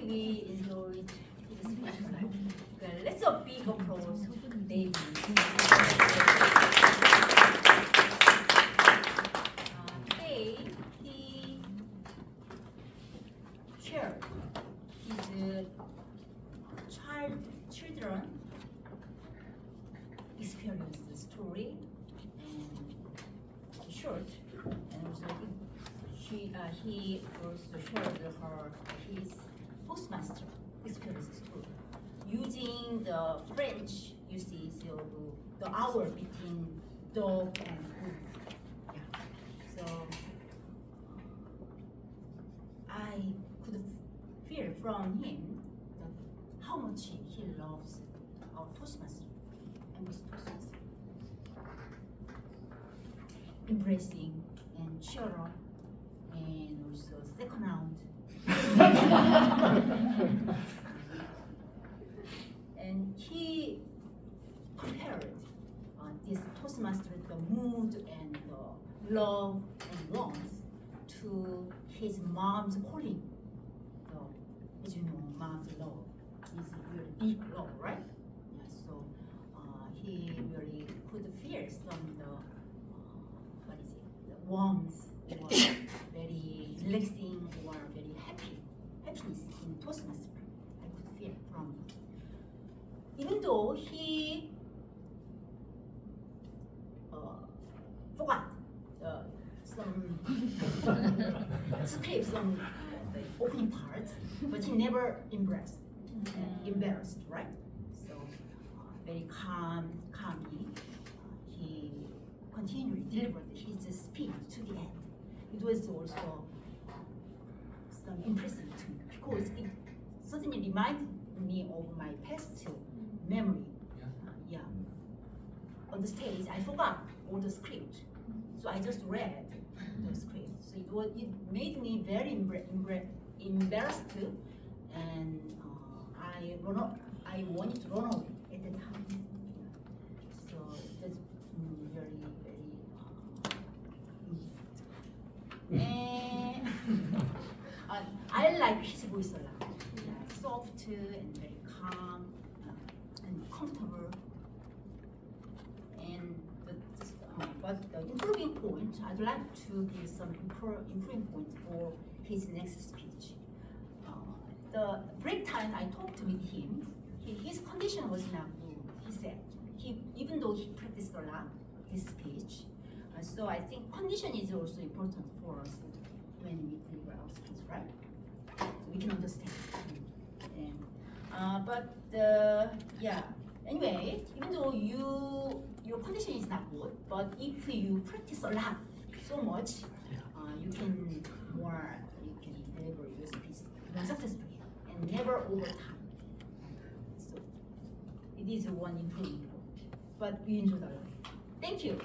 we enjoyed his speech. Well, let's a big applause, David. Today, he shared his children experience story and short, and also he also shared his postmaster experiences too, using the French usage of the hour between dog and food. Yeah. So I could feel from him that how much he loves our postmaster and his postmaster. Embracing and cheer up, and also second round. And he compared this Toastmaster, the mood and the love and warmth to his mom's calling. As you know, mom's love is a really big love, right? Yeah, so he really could feel some the warmth or very relaxing or very happiness in Toastmaster. I could feel from it. Even though he forgot some scripts on the opening parts, but he never embarrassed, right? So very calmly, he continually delivered his speech to the end. It was also some impressive to me because it certainly reminded me of my past memory. Yeah. On the stage, I forgot all the script, so I just read the script. So it made me very embarrassed too, and I wanted to run away at the time. So that's very and I like his voice a lot. Yeah, soft and very calm and comfortable. And but the improving point, I'd like to give some improving point for his next speech. The break time I talked with him, his condition was not good. He said even though he practiced a lot his speech. So I think condition is also important for us when we deliver our speech, right? So we can understand. Yeah. Anyway, even though your condition is not good, but if you practice a lot, so much, you can deliver your speech more successfully and never over time. So it is one improvement, but we enjoyed a lot. Thank you.